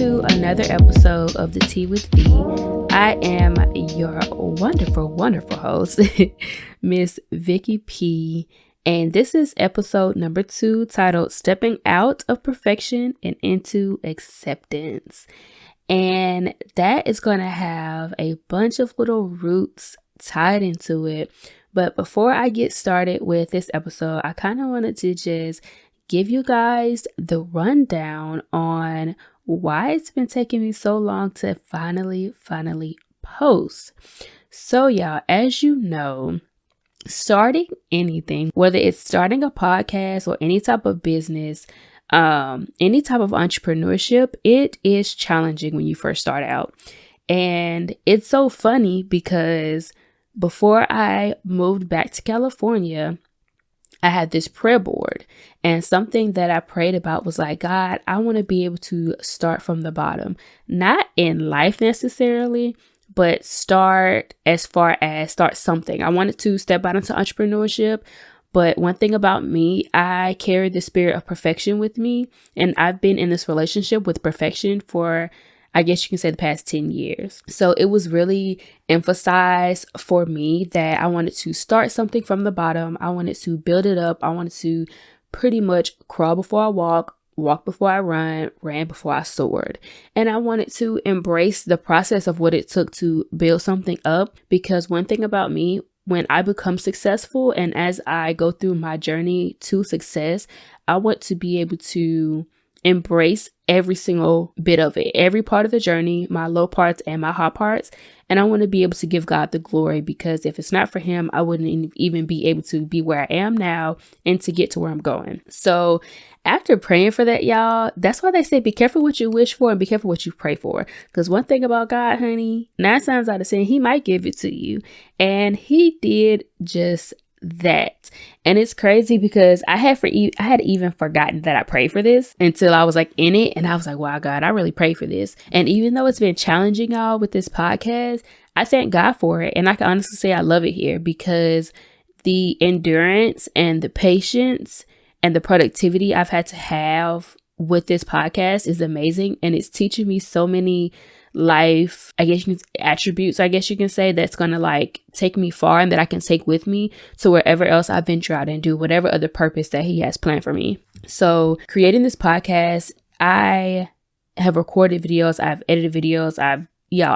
to another episode of The Tea with V. I am your wonderful host, Miss Vicky P. And this is episode number 2, titled Stepping Out of Perfection and Into Acceptance. And that is going to have a bunch of little roots tied into it. But before I get started with this episode, I kind of wanted to just give you guys the rundown on why it's been taking me so long to finally post. So y'all, as you know, starting anything, whether it's starting a podcast or any type of business, any type of entrepreneurship, it is challenging when you first start out. And it's so funny because before I moved back to California, I had this prayer board, and something that I prayed about was like, God, I want to be able to start from the bottom, not in life necessarily, but start something. I wanted to step out into entrepreneurship. But one thing about me, I carry the spirit of perfection with me, and I've been in this relationship with perfection for, I guess you can say, the past 10 years. So it was really emphasized for me that I wanted to start something from the bottom. I wanted to build it up. I wanted to pretty much crawl before I walk before I ran before I soared. And I wanted to embrace the process of what it took to build something up, because one thing about me, when I become successful and as I go through my journey to success, I want to be able to embrace every single bit of it, every part of the journey, my low parts and my high parts. And I want to be able to give God the glory, because if it's not for him, I wouldn't even be able to be where I am now and to get to where I'm going. So after praying for that, y'all, that's why they say be careful what you wish for and be careful what you pray for. Because one thing about God, honey, 9 times out of 10, he might give it to you. And he did just that. And it's crazy because I had even forgotten that I prayed for this until I was like in it, and I was like, wow, God, I really prayed for this. And even though it's been challenging, y'all, with this podcast, I thank God for it. And I can honestly say I love it here, because the endurance and the patience and the productivity I've had to have with this podcast is amazing. And it's teaching me so many life, attributes, you can say, that's going to like take me far and that I can take with me to wherever else I venture out and do whatever other purpose that he has planned for me. So creating this podcast, I have recorded videos, I've edited videos, I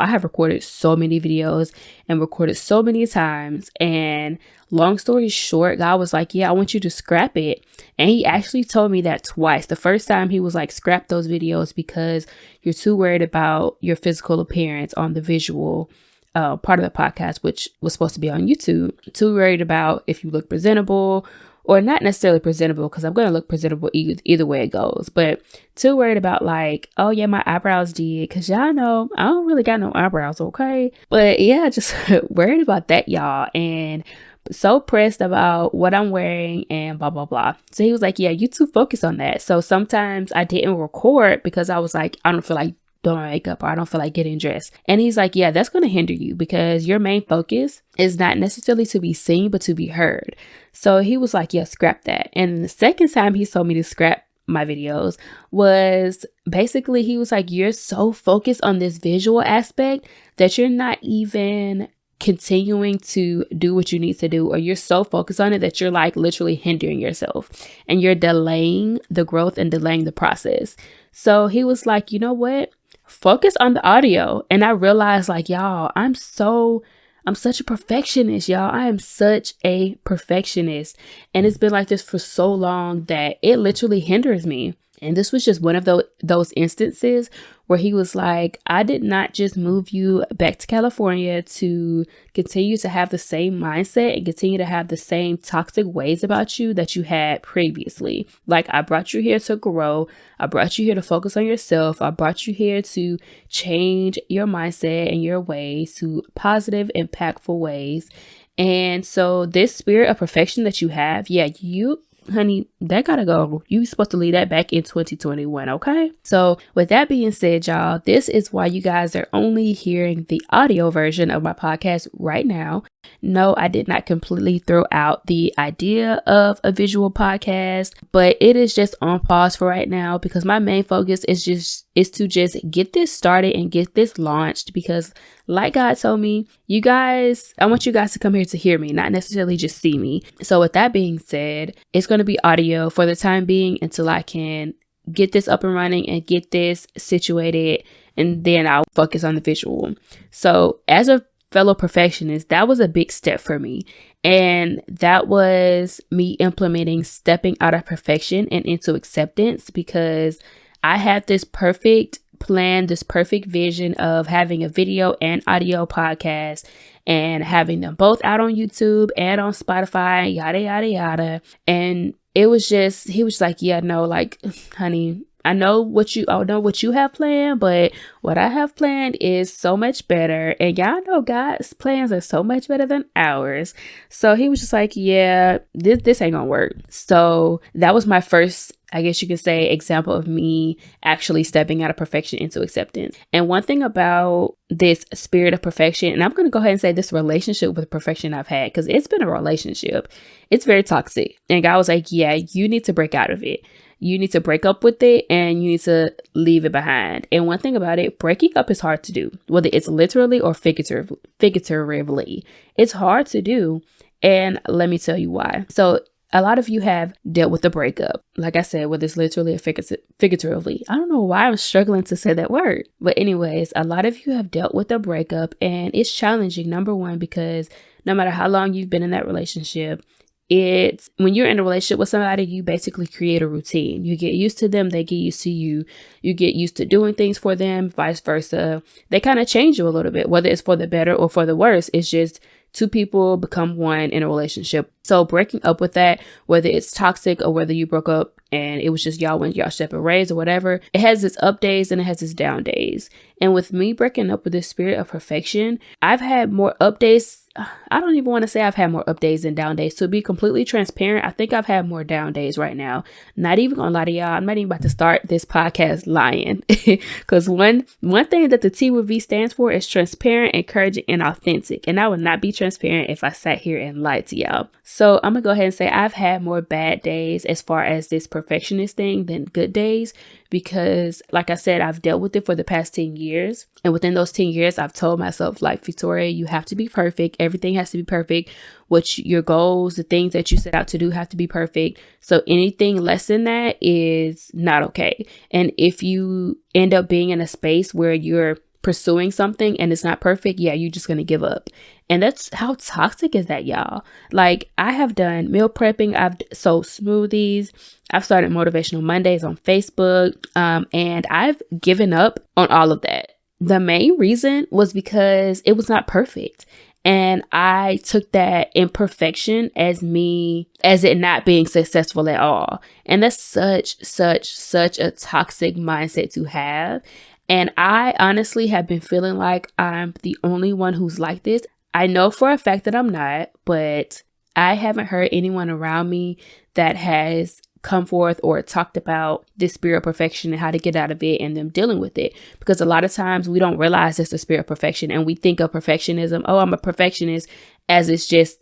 have recorded so many videos and recorded so many times. And long story short, God was like, yeah, I want you to scrap it. And he actually told me that twice. The first time he was like, scrap those videos because you're too worried about your physical appearance on the visual part of the podcast, which was supposed to be on YouTube. Too worried about if you look presentable, or not necessarily presentable, because I'm going to look presentable either way it goes, but too worried about like, oh yeah, my eyebrows did, because y'all know I don't really got no eyebrows, okay? But yeah, just worried about that, y'all, and so pressed about what I'm wearing and blah, blah, blah. So he was like, yeah, you too focused on that. So sometimes I didn't record because I was like, I don't feel like doing my makeup, or I don't feel like getting dressed. And he's like, yeah, that's going to hinder you, because your main focus is not necessarily to be seen, but to be heard. So he was like, yeah, scrap that. And the second time he told me to scrap my videos was basically, he was like, you're so focused on this visual aspect that you're not even continuing to do what you need to do, or you're so focused on it that you're like literally hindering yourself, and you're delaying the growth and delaying the process. So he was like, you know what? Focus on the audio. And I realized, like, y'all, I'm such a perfectionist, y'all. I am such a perfectionist. And it's been like this for so long that it literally hinders me. And this was just one of those instances where he was like, I did not just move you back to California to continue to have the same mindset and continue to have the same toxic ways about you that you had previously. Like, I brought you here to grow. I brought you here to focus on yourself. I brought you here to change your mindset and your ways to positive, impactful ways. And so this spirit of perfection that you have, yeah, honey, that gotta go. You supposed to leave that back in 2021, okay? So with that being said, y'all, this is why you guys are only hearing the audio version of my podcast right now. No, I did not completely throw out the idea of a visual podcast, but it is just on pause for right now because my main focus is just is to just get this started and get this launched, because like God told me, you guys, I want you guys to come here to hear me, not necessarily just see me. So with that being said, it's going to be audio for the time being until I can get this up and running and get this situated, and then I'll focus on the visual. So as a fellow perfectionist, that was a big step for me. And that was me implementing stepping out of perfection and into acceptance, because I had this perfect plan, this perfect vision of having a video and audio podcast and having them both out on YouTube and on Spotify, yada, yada, yada. And it was just, he was like, yeah, no, like, honey, I know what you have planned, but what I have planned is so much better. And y'all know God's plans are so much better than ours. So he was just like, yeah, this ain't gonna work. So that was my first, I guess you could say, example of me actually stepping out of perfection into acceptance. And one thing about this spirit of perfection, and I'm going to go ahead and say this relationship with perfection I've had, because it's been a relationship, it's very toxic. And God was like, yeah, you need to break out of it. You need to break up with it, and you need to leave it behind. And one thing about it, breaking up is hard to do, whether it's literally or figuratively. It's hard to do. And let me tell you why. So a lot of you have dealt with the breakup. Like I said, whether it's literally or figuratively. I don't know why I'm struggling to say that word. But anyways, a lot of you have dealt with a breakup, and it's challenging. Number one, because no matter how long you've been in that relationship, it's when you're in a relationship with somebody, you basically create a routine. You get used to them, they get used to you. You get used to doing things for them, vice versa. They kind of change you a little bit, whether it's for the better or for the worse. It's just two people become one in a relationship. So breaking up with that, whether it's toxic or whether you broke up and it was just y'all went y'all separate ways or whatever, it has its up days and it has its down days. And with me breaking up with this spirit of perfection, I've had more up days. I don't even want to say I've had more up days than down days. To be completely transparent, I think I've had more down days right now. Not even gonna lie to y'all, I'm not even about to start this podcast lying. Because one thing that the T with V stands for is transparent, encouraging, and authentic. And I would not be transparent if I sat here and lied to y'all. So I'm gonna go ahead and say I've had more bad days as far as this perfectionist thing than good days. Because like I said, I've dealt with it for the past 10 years. And within those 10 years, I've told myself, like, Victoria, you have to be perfect. Everything has to be perfect. Your goals, the things that you set out to do have to be perfect. So anything less than that is not okay. And if you end up being in a space where you're pursuing something and it's not perfect, yeah, you're just going to give up. And that's how toxic is that, y'all. Like, I have done meal prepping. I've sold smoothies. I've started Motivational Mondays on Facebook. And I've given up on all of that. The main reason was because it was not perfect. And I took that imperfection as it not being successful at all. And that's such a toxic mindset to have. And I honestly have been feeling like I'm the only one who's like this. I know for a fact that I'm not, but I haven't heard anyone around me that has come forth or talked about this spirit of perfection and how to get out of it and them dealing with it. Because a lot of times we don't realize it's the spirit of perfection, and we think of perfectionism, oh, I'm a perfectionist, as it's just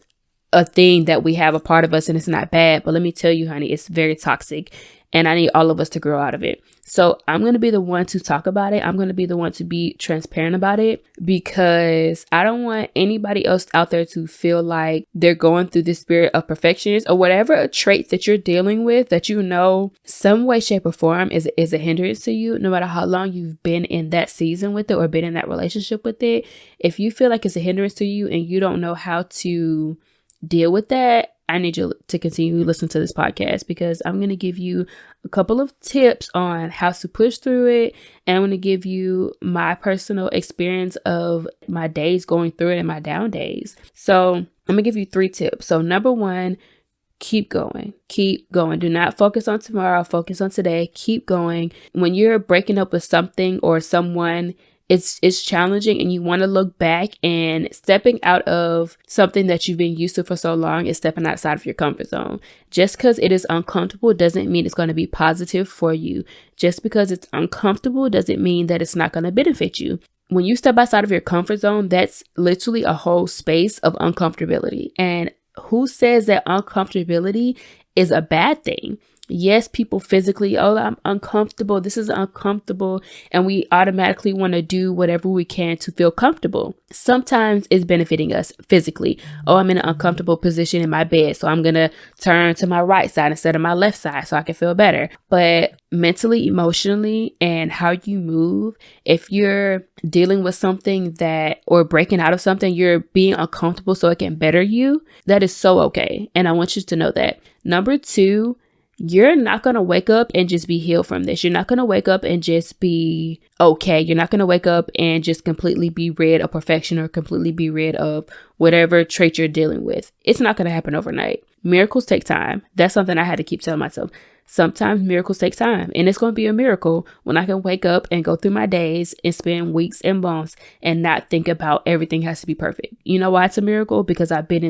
a thing that we have a part of us and it's not bad. But let me tell you, honey, it's very toxic, and I need all of us to grow out of it. So I'm going to be the one to talk about it. I'm going to be the one to be transparent about it, because I don't want anybody else out there to feel like they're going through this spirit of perfectionist or whatever trait that you're dealing with, that you know some way, shape, or form is a hindrance to you, no matter how long you've been in that season with it or been in that relationship with it. If you feel like it's a hindrance to you and you don't know how to deal with that, I need you to continue to listen to this podcast, because I'm going to give you a couple of tips on how to push through it. And I'm going to give you my personal experience of my days going through it and my down days. So I'm going to give you 3 tips. So number 1, keep going. Keep going. Do not focus on tomorrow. Focus on today. Keep going. When you're breaking up with something or someone, it's challenging, and you want to look back, and stepping out of something that you've been used to for so long is stepping outside of your comfort zone. Just because it is uncomfortable doesn't mean it's going to be positive for you. Just because it's uncomfortable doesn't mean that it's not going to benefit you. When you step outside of your comfort zone, that's literally a whole space of uncomfortability. And who says that uncomfortability is a bad thing? Yes, people physically, oh, I'm uncomfortable. This is uncomfortable. And we automatically want to do whatever we can to feel comfortable. Sometimes it's benefiting us physically. Oh, I'm in an uncomfortable position in my bed, so I'm going to turn to my right side instead of my left side so I can feel better. But mentally, emotionally, and how you move, if you're dealing with something or breaking out of something, you're being uncomfortable so it can better you, that is so okay. And I want you to know that. Number 2, you're not going to wake up and just be healed from this. You're not going to wake up and just be okay. You're not going to wake up and just completely be rid of perfection or completely be rid of whatever trait you're dealing with. It's not going to happen overnight. Miracles take time. That's something I had to keep telling myself. Sometimes miracles take time, and it's going to be a miracle when I can wake up and go through my days and spend weeks and months and not think about everything has to be perfect. You know why it's a miracle? Because I've been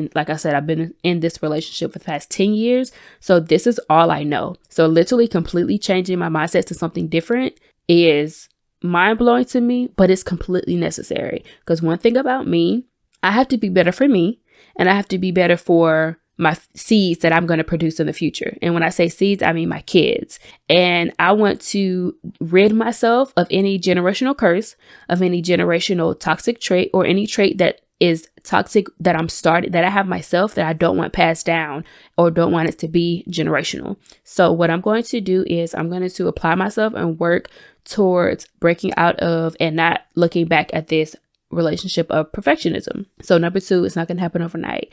in this relationship for the past 10 years. So this is all I know. So literally completely changing my mindset to something different is mind blowing to me, but it's completely necessary. Because one thing about me, I have to be better for me, and I have to be better for my seeds that I'm going to produce in the future. And when I say seeds, I mean my kids. And I want to rid myself of any generational curse, of any generational toxic trait, or any trait that is toxic that I have myself that I don't want passed down or don't want it to be generational. So what I'm going to do is I'm going to apply myself and work towards breaking out of and not looking back at this relationship of perfectionism. So number 2, it's not going to happen overnight.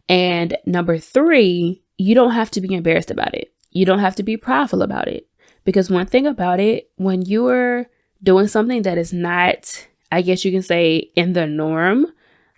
And number 3, you don't have to be embarrassed about it. You don't have to be prideful about it. Because one thing about it, when you're doing something that is not, I guess you can say, in the norm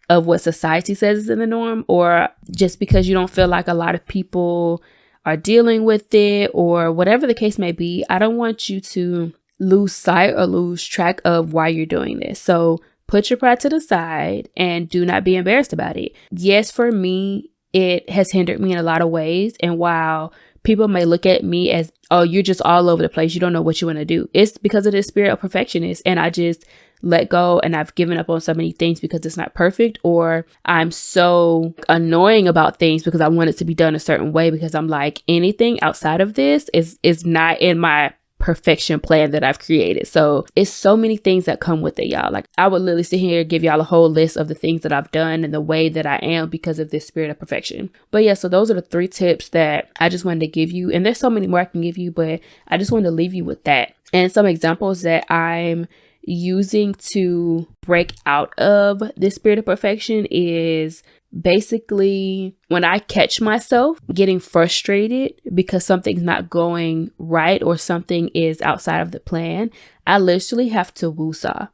of what society says is in the norm, or just because you don't feel like a lot of people are dealing with it, or whatever the case may be, I don't want you to lose sight or lose track of why you're doing this. So put your pride to the side and do not be embarrassed about it. Yes, for me, it has hindered me in a lot of ways. And while people may look at me as, oh, you're just all over the place, you don't know what you want to do, it's because of the spirit of perfectionist. And I just let go, and I've given up on so many things because it's not perfect, or I'm so annoying about things because I want it to be done a certain way, because I'm like, anything outside of this is not in my perfection plan that I've created. So it's so many things that come with it, y'all. Like, I would literally sit here and give y'all a whole list of the things that I've done and the way that I am because of this spirit of perfection. But yeah, so those are the 3 tips that I just wanted to give you. And there's so many more I can give you, but I just wanted to leave you with that. And some examples that I'm using to break out of this spirit of perfection is basically when I catch myself getting frustrated because something's not going right or something is outside of the plan, I literally have to woosah.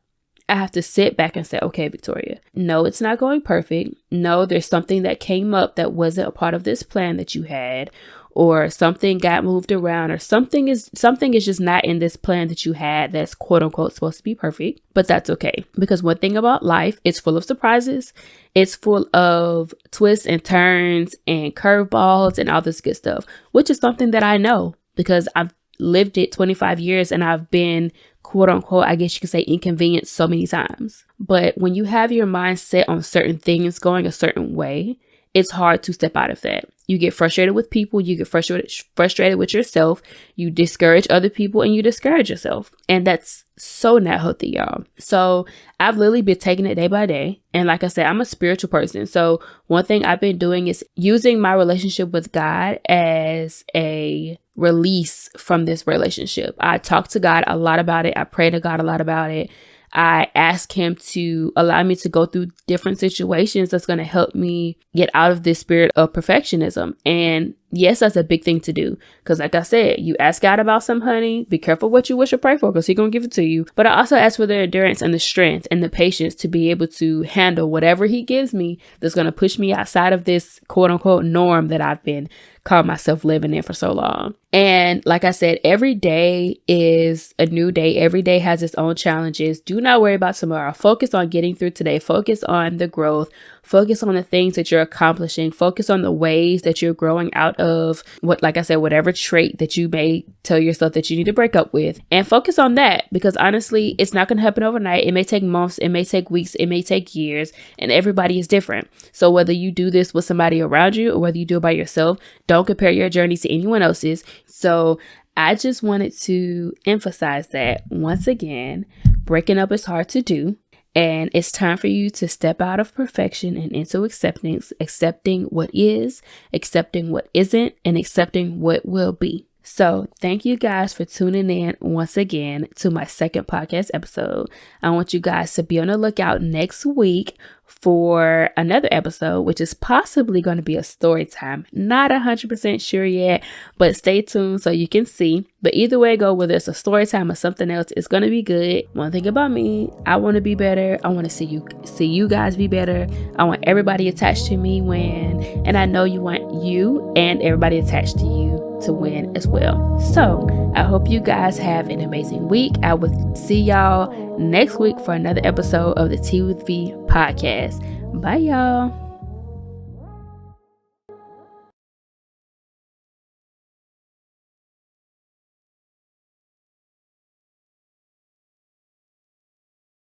I have to sit back and say, okay, Victoria, no, it's not going perfect. No, there's something that came up that wasn't a part of this plan that you had, or something got moved around, or something is just not in this plan that you had that's quote unquote supposed to be perfect. But that's okay, because one thing about life, it's full of surprises. It's full of twists and turns and curveballs and all this good stuff, which is something that I know because I've lived it 25 years and I've been quote unquote, I guess you could say, inconvenienced so many times. But when you have your mind set on certain things going a certain way, it's hard to step out of that. You get frustrated with people, you get frustrated with yourself, you discourage other people, and you discourage yourself. And that's so not healthy, y'all. So I've literally been taking it day by day. And like I said, I'm a spiritual person. So one thing I've been doing is using my relationship with God as a release from this relationship. I talk to God a lot about it. I pray to God a lot about it. I ask him to allow me to go through different situations that's going to help me get out of this spirit of perfectionism. And yes, that's a big thing to do. Because like I said, you ask God about some, honey, be careful what you wish or pray for, because he's going to give it to you. But I also ask for the endurance and the strength and the patience to be able to handle whatever he gives me that's going to push me outside of this quote unquote norm that I've been caught myself living in for so long. And like I said, every day is a new day. Every day has its own challenges. Do not worry about tomorrow. Focus on getting through today. Focus on the growth. Focus on the things that you're accomplishing. Focus on the ways that you're growing out of like I said, whatever trait that you may tell yourself that you need to break up with, and focus on that, because honestly, it's not going to happen overnight. It may take months, it may take weeks, it may take years, and everybody is different. So whether you do this with somebody around you or whether you do it by yourself, don't compare your journey to anyone else's. So I just wanted to emphasize that once again, breaking up is hard to do. And it's time for you to step out of perfection and into acceptance, accepting what is, accepting what isn't, and accepting what will be. So thank you guys for tuning in once again to my second podcast episode. I want you guys to be on the lookout next week for another episode, which is possibly going to be a story time. Not 100% sure yet, but stay tuned so you can see. But either way go, whether it's a story time or something else, it's going to be good. One thing about me, I want to be better. I want to see you guys be better. I want everybody attached to me win. And I know you want you and everybody attached to you to win as well. So I hope you guys have an amazing week. I will see y'all next week for another episode of the Tea with V podcast. Bye y'all.